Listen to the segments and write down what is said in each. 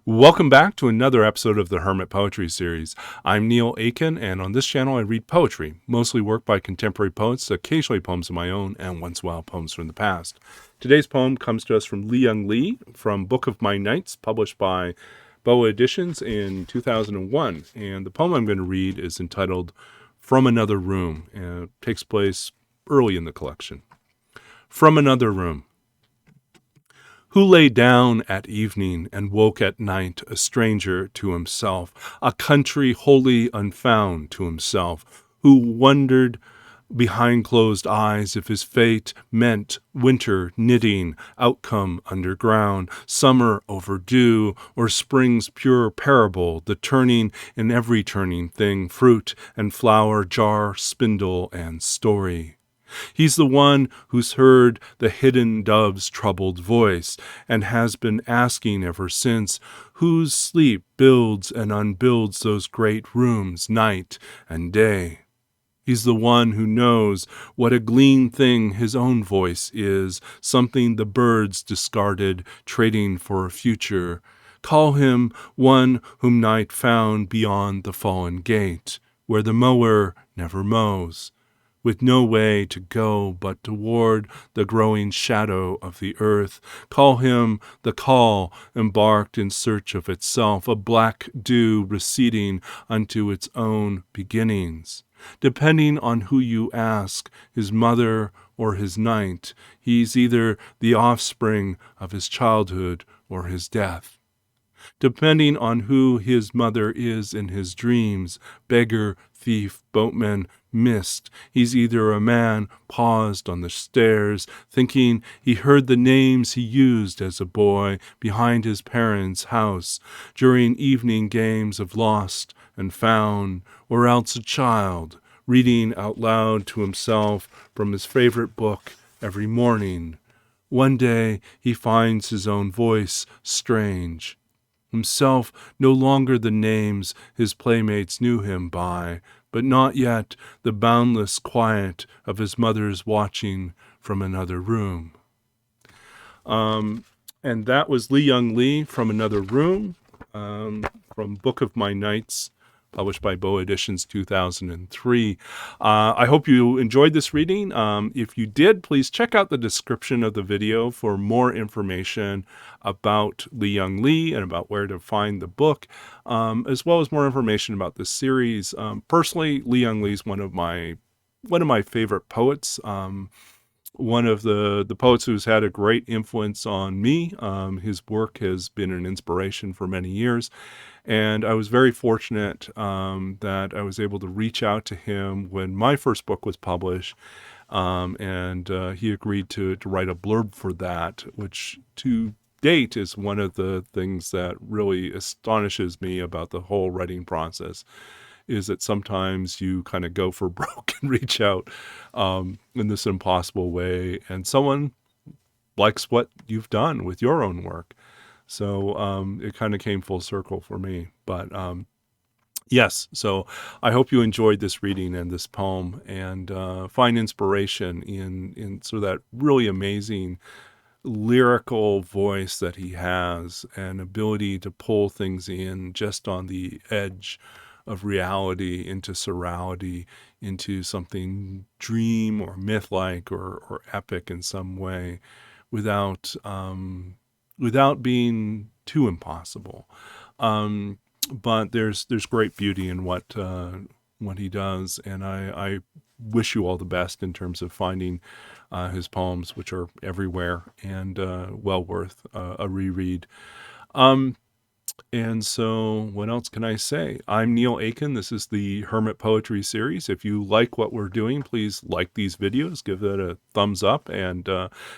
Welcome back to another episode of the Hermit Poetry Series. I'm Neil Aitken, and on this channel I read poetry, mostly work by contemporary poets, occasionally poems of my own, and once in a while poems from the past. Today's poem comes to us from Li-Young Lee from Book of My Nights, published by BOA Editions in 2001. And the poem I'm going to read is entitled From Another Room, and it takes place early in the collection. From Another Room. Who lay down at evening and woke at night a stranger to himself, a country wholly unfound to himself, who wondered behind closed eyes if his fate meant winter knitting, outcome underground, summer overdue, or spring's pure parable, the turning in every turning thing, fruit and flower, jar, spindle, and story. He's the one who's heard the hidden dove's troubled voice and has been asking ever since, whose sleep builds and unbuilds those great rooms night and day. He's the one who knows what a glean thing his own voice is, something the birds discarded, trading for a future. Call him one whom night found beyond the fallen gate, where the mower never mows, with no way to go but toward the growing shadow of the earth. Call him the call embarked in search of itself, a black dew receding unto its own beginnings. Depending on who you ask, his mother or his night, he's either the offspring of his childhood or his death. Depending on who his mother is in his dreams, beggar, thief, boatman, mist, he's either a man paused on the stairs, thinking he heard the names he used as a boy behind his parents' house during evening games of lost and found, or else a child reading out loud to himself from his favorite book every morning. One day he finds his own voice strange, himself no longer the names his playmates knew him by, but not yet the boundless quiet of his mother's watching from another room. And that was Li-Young Lee from Another Room, from Book of My Nights, published by BOA Editions 2003. I hope you enjoyed this reading. If you did, please check out the description of the video for more information about Li-Young Lee and about where to find the book, as well as more information about this series. Personally, Li-Young Lee is one of my favorite poets. One of the poets who's had a great influence on me. His work has been an inspiration for many years. And I was very fortunate that I was able to reach out to him when my first book was published. And he agreed to write a blurb for that, which to date is one of the things that really astonishes me about the whole writing process, is that sometimes you kind of go for broke and reach out in this impossible way, and someone likes what you've done with your own work. So it kind of came full circle for me. But yes, so I hope you enjoyed this reading and this poem, and find inspiration in sort of that really amazing lyrical voice that he has, and ability to pull things in just on the edge of reality into surreality, into something dream or myth-like or epic in some way, without being too impossible. But there's great beauty in what he does, and I wish you all the best in terms of finding his poems, which are everywhere and well worth a reread. And so what else can I say? I'm Neil Aitken. This is the Hermit Poetry Series. If you like what we're doing, please like these videos, give it a thumbs up, and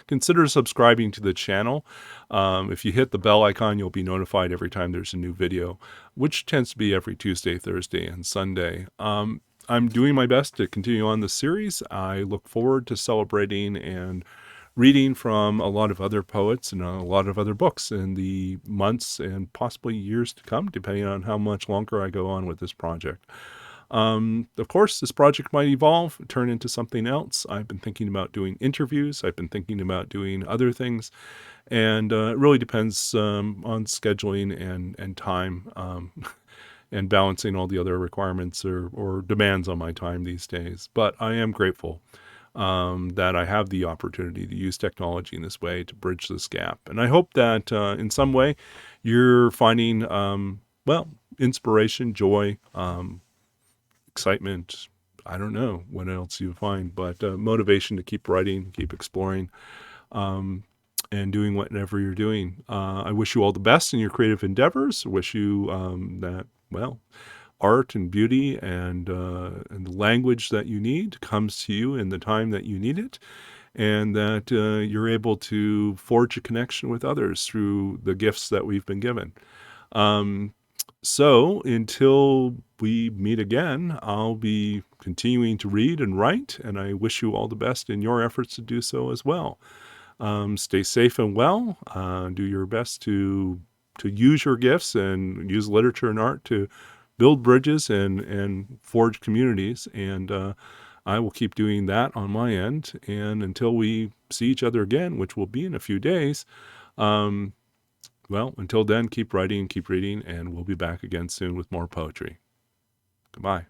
consider subscribing to the channel. If you hit the bell icon, you'll be notified every time there's a new video, which tends to be every Tuesday, Thursday, and Sunday. I'm doing my best to continue on the series. I look forward to celebrating and reading from a lot of other poets and a lot of other books in the months and possibly years to come, depending on how much longer I go on with this project. Of course, this project might evolve, turn into something else. I've been thinking about doing interviews. I've been thinking about doing other things. And it really depends on scheduling and time and balancing all the other requirements or demands on my time these days. But I am grateful that I have the opportunity to use technology in this way to bridge this gap. And I hope that in some way you're finding, inspiration, joy, excitement. I don't know what else you find, but motivation to keep writing, keep exploring, and doing whatever you're doing. I wish you all the best in your creative endeavors. I wish you art and beauty and the language that you need comes to you in the time that you need it, and that you're able to forge a connection with others through the gifts that we've been given. So until we meet again, I'll be continuing to read and write, and I wish you all the best in your efforts to do so as well. Stay safe and well. Do your best to use your gifts and use literature and art to build bridges and forge communities. And I will keep doing that on my end. And until we see each other again, which will be in a few days, until then, keep writing, keep reading, and we'll be back again soon with more poetry. Goodbye.